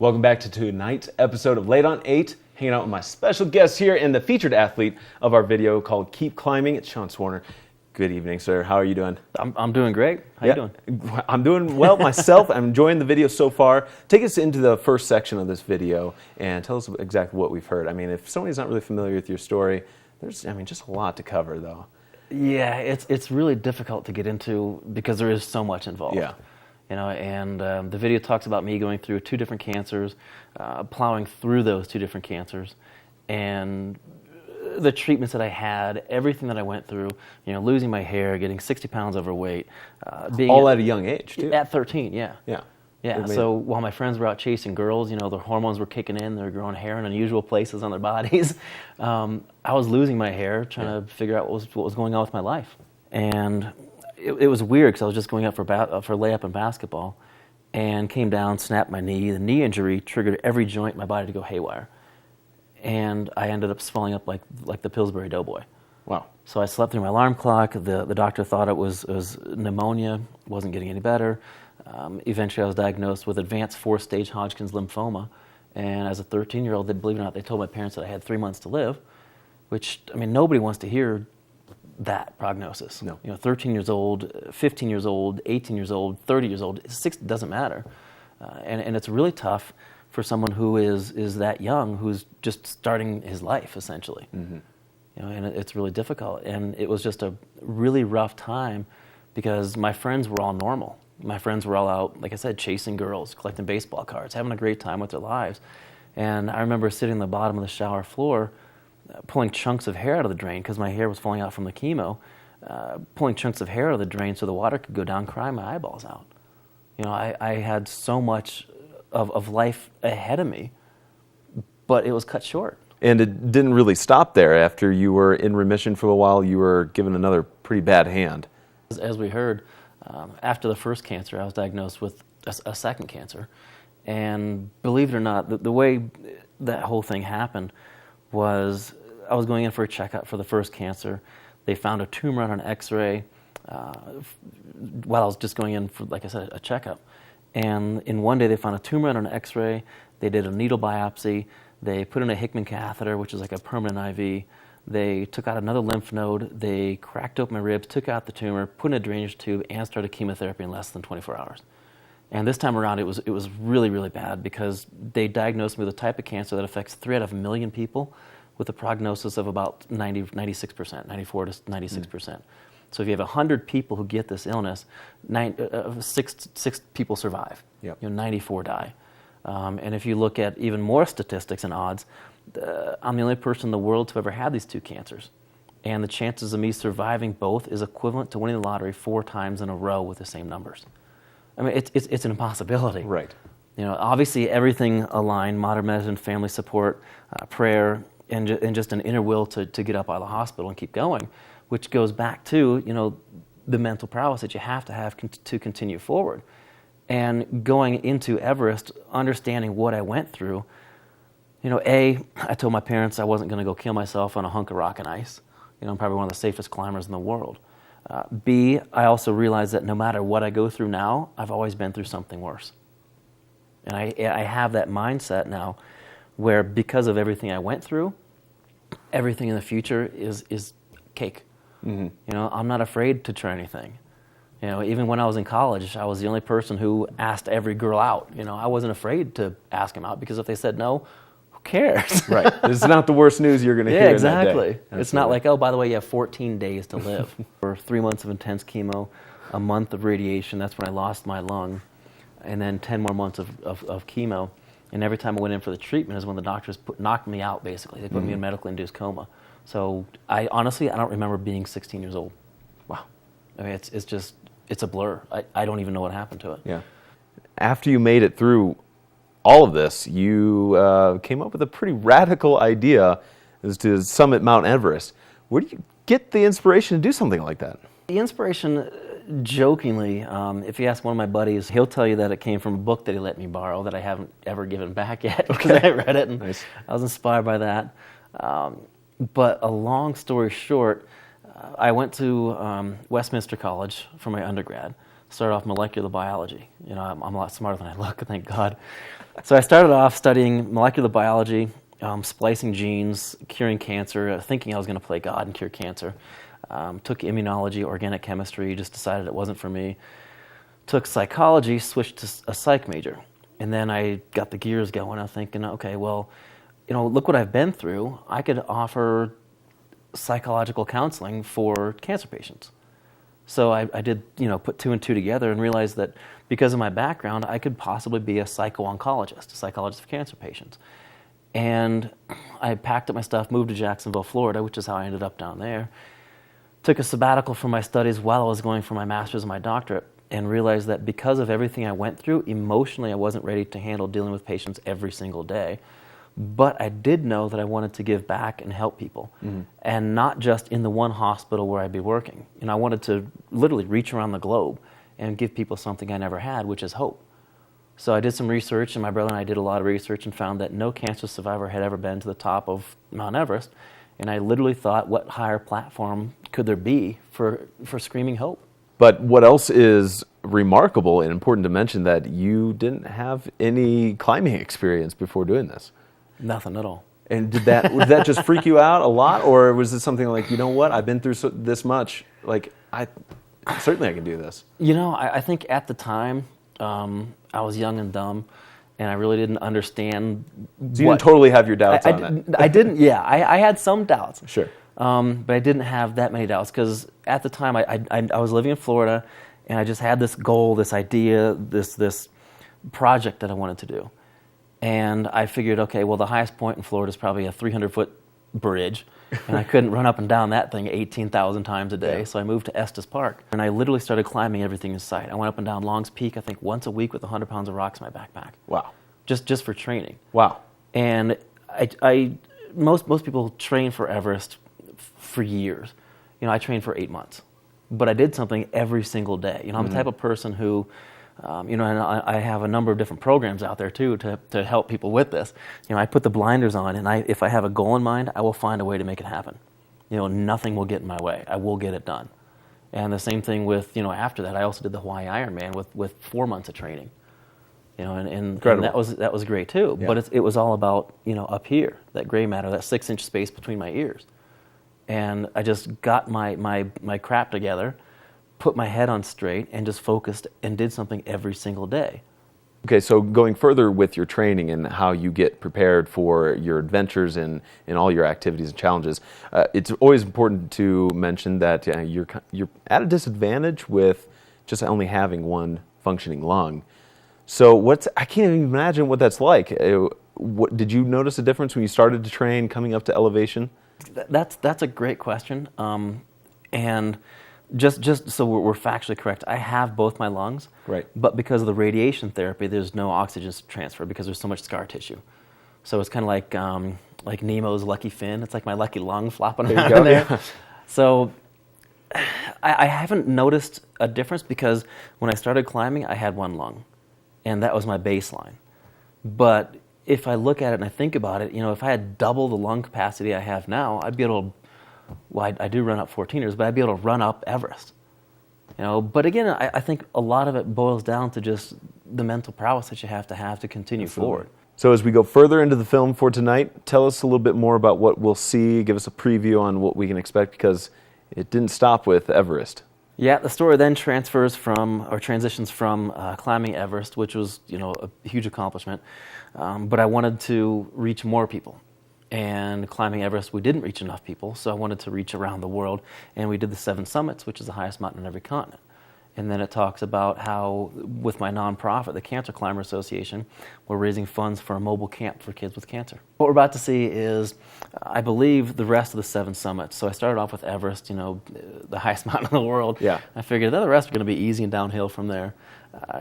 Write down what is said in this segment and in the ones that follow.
Welcome back to tonight's episode of LO8, hanging out with my special guest here and the featured athlete of our video called Keep Climbing. It's Sean Swarner. Good evening, sir. How are you doing? I'm doing great. How you doing? I'm doing well myself. I'm enjoying the video so far. Take us into the first section of this video and tell us exactly what we've heard. I mean, if somebody's not really familiar with your story, there's, just a lot to cover, though. Yeah, it's really difficult to get into because there is so much involved. Yeah. The video talks about me going through 2 different cancers, plowing through those 2 different cancers, and the treatments that I had, everything that I went through, losing my hair, getting 60 pounds overweight. All at a young age, too. At 13, yeah. Yeah. So while my friends were out chasing girls, their hormones were kicking in, they were growing hair in unusual places on their bodies. I was losing my hair, trying to figure out what was going on with my life. And it was weird because I was just going up for layup in basketball and came down, snapped my knee. The knee injury triggered every joint in my body to go haywire. And I ended up swelling up like the Pillsbury Doughboy. Wow. So I slept through my alarm clock. The doctor thought it was pneumonia, wasn't getting any better. Eventually I was diagnosed with advanced 4-stage Hodgkin's lymphoma. And as a 13-year-old, believe it or not, they told my parents that I had 3 months to live, which, nobody wants to hear that prognosis. No. 13 years old, 15 years old, 18 years old, 30 years old, it doesn't matter. And it's really tough for someone who is that young, who's just starting his life, essentially. Mm-hmm. And it's really difficult. And it was just a really rough time because my friends were all normal. My friends were all out, like I said, chasing girls, collecting baseball cards, having a great time with their lives. And I remember sitting on the bottom of the shower floor, pulling chunks of hair out of the drain because my hair was falling out from the chemo, pulling chunks of hair out of the drain so the water could go down, crying my eyeballs out. I had so much of life ahead of me, but it was cut short. And it didn't really stop there. After you were in remission for a while, you were given another pretty bad hand. As we heard, after the first cancer, I was diagnosed with a second cancer. And believe it or not, the way that whole thing happened was I was going in for a checkup for the first cancer. They found a tumor on an x-ray while I was just going in for, like I said, a checkup. And in one day they found a tumor on an x-ray. They did a needle biopsy. They put in a Hickman catheter, which is like a permanent IV. They took out another lymph node. They cracked open my ribs, took out the tumor, put in a drainage tube, and started chemotherapy in less than 24 hours. And this time around, it was really, really bad because they diagnosed me with a type of cancer that affects 3 out of 1 million people with a prognosis of about 96%, 94 to 96%. So if you have 100 people who get this illness, 6 people survive. Yep. 94 die. And if you look at even more statistics and odds, I'm the only person in the world to ever had these 2 cancers. And the chances of me surviving both is equivalent to winning the lottery 4 times in a row with the same numbers. It's an impossibility. Right. Obviously everything aligned, modern medicine, family support, prayer, and just an inner will to get up out of the hospital and keep going, which goes back to, the mental prowess that you have to continue forward. And going into Everest, understanding what I went through, I told my parents I wasn't going to go kill myself on a hunk of rock and ice. I'm probably one of the safest climbers in the world. B, I also realized that no matter what I go through now, I've always been through something worse. And I have that mindset now where because of everything I went through, everything in the future is cake. Mm-hmm. I'm not afraid to try anything. Even when I was in college, I was the only person who asked every girl out. I wasn't afraid to ask them out because if they said no, who cares? Right. It's not the worst news you're going to hear. Yeah, exactly. In that day. It's Absolutely. Not like, oh, by the way, you have 14 days to live. For 3 months of intense chemo, a month of radiation, that's when I lost my lung, and then 10 more months of chemo. And every time I went in for the treatment is when the doctors knocked me out, basically. They put me in medically induced coma. So I don't remember being 16 years old. Wow. It's a blur. I don't even know what happened to it. Yeah. After you made it through all of this, you came up with a pretty radical idea as to summit Mount Everest. Where do you get the inspiration to do something like that? The inspiration, jokingly, if you ask one of my buddies, he'll tell you that it came from a book that he let me borrow that I haven't ever given back yet because I read it and nice. I was inspired by that. But a long story short, I went to Westminster College for my undergrad. started off molecular biology. You know, I'm a lot smarter than I look, thank God. So I started off studying molecular biology, splicing genes, curing cancer, thinking I was going to play God and cure cancer. Took immunology, organic chemistry, just decided it wasn't for me. Took psychology, switched to a psych major. And then I got the gears going. I was thinking, okay, well, you know, look what I've been through. I could offer psychological counseling for cancer patients. So I did, you know, put 2 and 2 together and realized that because of my background, I could possibly be a psycho-oncologist, a psychologist for cancer patients. And I packed up my stuff, moved to Jacksonville, Florida, which is how I ended up down there. Took a sabbatical from my studies while I was going for my master's and my doctorate, and realized that because of everything I went through, emotionally I wasn't ready to handle dealing with patients every single day. But I did know that I wanted to give back and help people, and not just in the one hospital where I'd be working. You know, I wanted to literally reach around the globe and give people something I never had, which is hope. So I did some research, and my brother and I did a lot of research and found that no cancer survivor had ever been to the top of Mount Everest. And I literally thought, what higher platform could there be for screaming hope? But what else is remarkable and important to mention, that you didn't have any climbing experience before doing this. Nothing at all. And did that just freak you out a lot, or was it something like, you know what, I've been through this much, like I can do this? You know, I think at the time I was young and dumb, and I really didn't understand. So you didn't totally have your doubts on it. I didn't. Yeah, I had some doubts. Sure. But I didn't have that many doubts because at the time I was living in Florida, and I just had this goal, this idea, this project that I wanted to do. And I figured, okay, well, the highest point in Florida is probably a 300-foot bridge, and I couldn't run up and down that thing 18,000 times a day, yeah. So I moved to Estes Park, and I literally started climbing everything in sight. I went up and down Long's Peak, I think, once a week with 100 pounds of rocks in my backpack. Wow. Just for training. Wow. And most people train for Everest for years. You know, I trained for 8 months, but I did something every single day. You know, I'm the type of person who, you know, and I have a number of different programs out there too to help people with this. You know, I put the blinders on, and if I have a goal in mind, I will find a way to make it happen. You know, nothing will get in my way. I will get it done. And the same thing with, you know, after that, I also did the Hawaii Ironman with 4 months of training. You know, and that was great too. Yeah. But it was all about, you know, up here, that gray matter, that 6-inch space between my ears. And I just got my crap together, put my head on straight, and just focused and did something every single day. Okay, so going further with your training and how you get prepared for your adventures and all your activities and challenges, it's always important to mention that you're at a disadvantage with just only having one functioning lung. So I can't even imagine what that's like. Did you notice a difference when you started to train coming up to elevation? That's a great question. And just so we're factually correct, I have both my lungs. Right. But because of the radiation therapy, there's no oxygen transfer because there's so much scar tissue. So it's kind of like Nemo's lucky fin. It's like my lucky lung flopping around in there. Yeah. So I haven't noticed a difference because when I started climbing, I had one lung, and that was my baseline. But if I look at it and I think about it, you know, if I had double the lung capacity I have now, I'd be able to, well, I do run up 14ers, but I'd be able to run up Everest. You know, but again, I think a lot of it boils down to just the mental prowess that you have to continue forward. So as we go further into the film for tonight, tell us a little bit more about what we'll see, give us a preview on what we can expect, because it didn't stop with Everest. Yeah, the story then transitions from climbing Everest, which was, you know, a huge accomplishment, but I wanted to reach more people. And climbing Everest, we didn't reach enough people, so I wanted to reach around the world, and we did the 7 summits, which is the highest mountain on every continent. And then it talks about how, with my nonprofit, the Cancer Climber Association, we're raising funds for a mobile camp for kids with cancer. What we're about to see is, I believe, the rest of the 7 summits. So I started off with Everest, you know, the highest mountain in the world. Yeah. I figured the rest are going to be easy and downhill from there.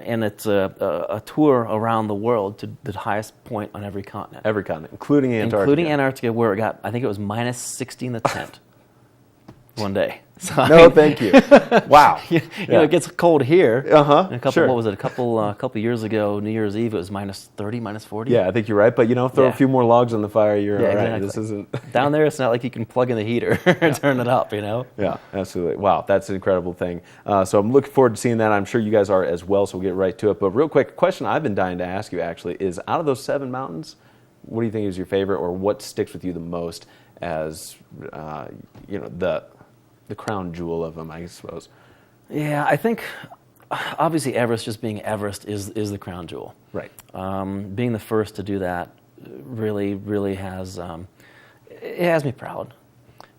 And it's a tour around the world to the highest point on every continent. Every continent, including Antarctica. Including Antarctica, where it got, I think it was minus 60 in the tent. one day. So, No, thank you. Wow. You know, it gets cold here. And Sure. What was it? A couple years ago, New Year's Eve, it was minus 30, minus 40. Yeah, I think you're right. But, throw a few more logs on the fire, you're all right. exactly. This isn't... Down there, it's not like you can plug in the heater and turn it up, Yeah, absolutely. Wow, that's an incredible thing. So I'm looking forward to seeing that. I'm sure you guys are as well, so we'll get right to it. But real quick, a question I've been dying to ask you, actually, is out of those 7 mountains, what do you think is your favorite, or what sticks with you the most as, the crown jewel of them, I suppose? Yeah, I think obviously Everest, just being Everest, is the crown jewel. Right. Being the first to do that really has it has me proud,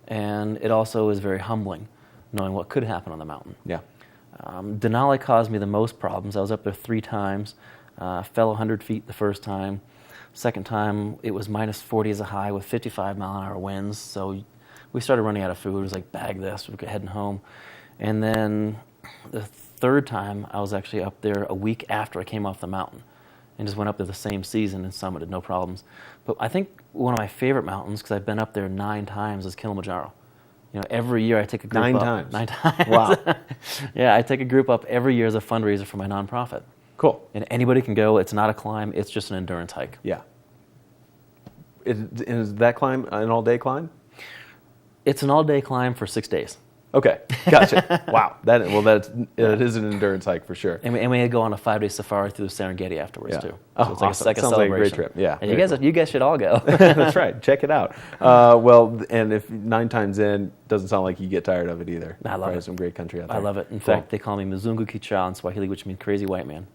and it also is very humbling, knowing what could happen on the mountain. Yeah. Denali caused me the most problems. I was up there 3 times, fell 100 feet the first time. Second time, it was minus 40 as a high with 55-mile-an-hour winds, so we started running out of food. It was like, bag this, we're heading home. And then the third time, I was actually up there a week after I came off the mountain and just went up there the same season and summited, no problems. But I think one of my favorite mountains, because I've been up there 9 times, is Kilimanjaro. Every year I take a group 9 up. times? 9 times. Wow. Yeah, I take a group up every year as a fundraiser for my nonprofit. Cool. And anybody can go. It's not a climb. It's just an endurance hike. Yeah. Is that climb an all-day climb? It's an all-day climb for 6 days. Okay, gotcha. Wow, it is an endurance hike for sure. And we go on a 5-day safari through the Serengeti afterwards too. Oh, So it's awesome. like a Sounds like a celebration. great trip. Yeah, And very you guys should all go. That's right. Check it out. Well, and if 9 times in, doesn't sound like you get tired of it either. I love Probably it. some great country out there. I love it. In Cool. fact, they call me Mzungu Kicha in Swahili, which means crazy white man.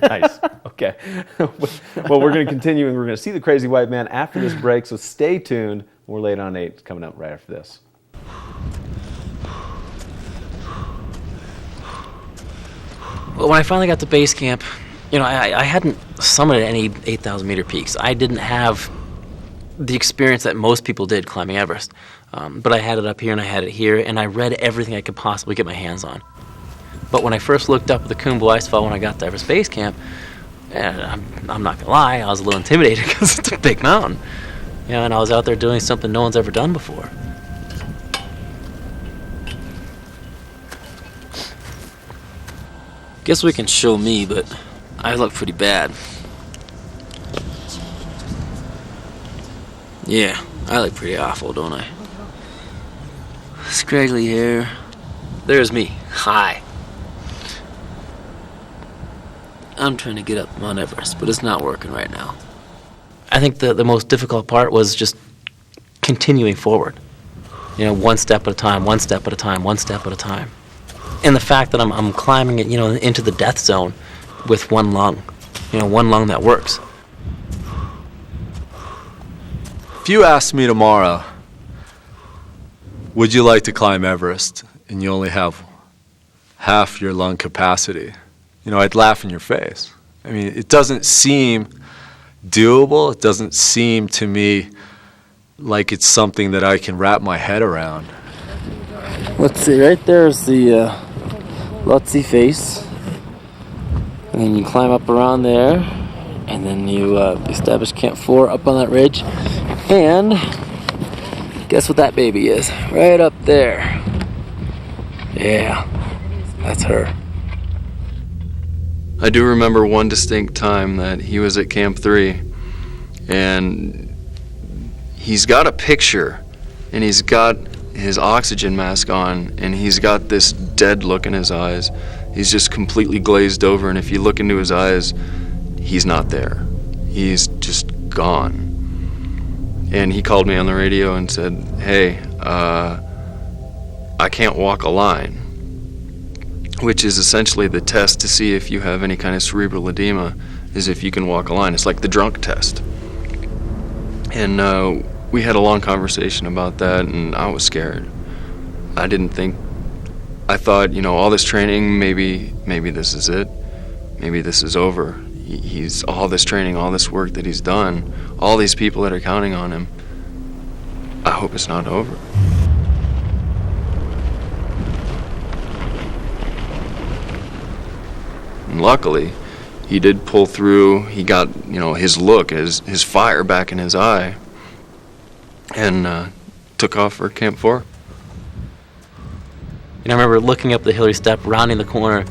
Nice. Okay. Well, we're going to continue, and we're going to see the crazy white man after this break. So stay tuned. More Late on 8 coming up right after this. Well, when I finally got to base camp, I hadn't summited any 8,000 meter peaks. I didn't have the experience that most people did climbing Everest. But I had it up here and I had it here, and I read everything I could possibly get my hands on. But when I first looked up at the Khumbu Icefall when I got to Everest Base Camp, and I'm not going to lie, I was a little intimidated because it's a big mountain. And I was out there doing something no one's ever done before. Guess we can show me, but I look pretty bad. Yeah, I look pretty awful, don't I? Scraggly hair. There's me. Hi. I'm trying to get up Mount Everest, but it's not working right now. I think the most difficult part was just continuing forward. One step at a time, one step at a time, one step at a time. And the fact that I'm climbing it, into the death zone with one lung. One lung that works. If you asked me tomorrow, would you like to climb Everest, and you only have half your lung capacity, I'd laugh in your face. I mean, it doesn't seem doable. It doesn't seem to me like it's something that I can wrap my head around. Let's see, right there's the Lhotse face. And then you climb up around there, and then you establish Camp 4 up on that ridge. And guess what that baby is? Right up there. Yeah, that's her. I do remember one distinct time that he was at Camp 3, and he's got a picture, and he's got his oxygen mask on, and he's got this dead look in his eyes. He's just completely glazed over, and if you look into his eyes, he's not there. He's just gone. And he called me on the radio and said, hey, I can't walk a line, which is essentially the test to see if you have any kind of cerebral edema, is if you can walk a line. It's like the drunk test. And we had a long conversation about that, and I was scared. I thought, all this training, maybe this is it. Maybe this is over. He's all this training, all this work that he's done, all these people that are counting on him. I hope it's not over. And luckily, he did pull through. He got, his look, his fire back in his eye, and took off for Camp 4. And I remember looking up the Hillary step, rounding the corner,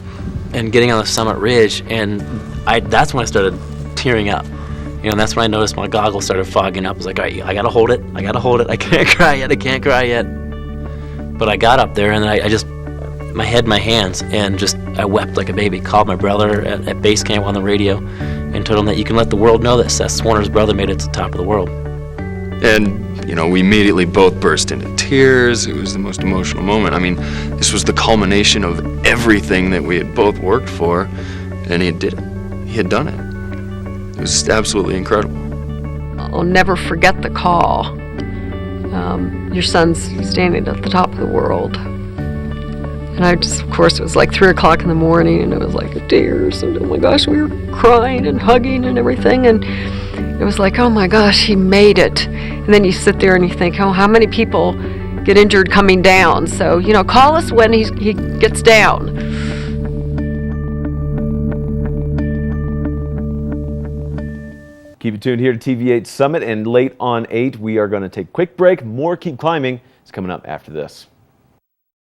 and getting on the summit ridge, and that's when I started tearing up. And that's when I noticed my goggles started fogging up. I was like, all right, I gotta hold it, I can't cry yet. But I got up there, and then I just, my head in my hands, and just, I wept like a baby. Called my brother at base camp on the radio, and told him that you can let the world know that Seth Swarner's brother made it to the top of the world. And, we immediately both burst into tears. It was the most emotional moment. I mean, this was the culmination of everything that we had both worked for, and he did it. He had done it. It was absolutely incredible. I'll never forget the call. Your son's standing at the top of the world. And I just, of course, it was like 3 o'clock in the morning, and it was like tears, and oh my gosh, we were crying and hugging and everything, and it was like, oh my gosh, he made it. And then you sit there and you think, oh, how many people get injured coming down? So, call us when he gets down. Keep it tuned here to TV8 Summit, and late on 8, we are going to take a quick break. More Keep Climbing is coming up after this.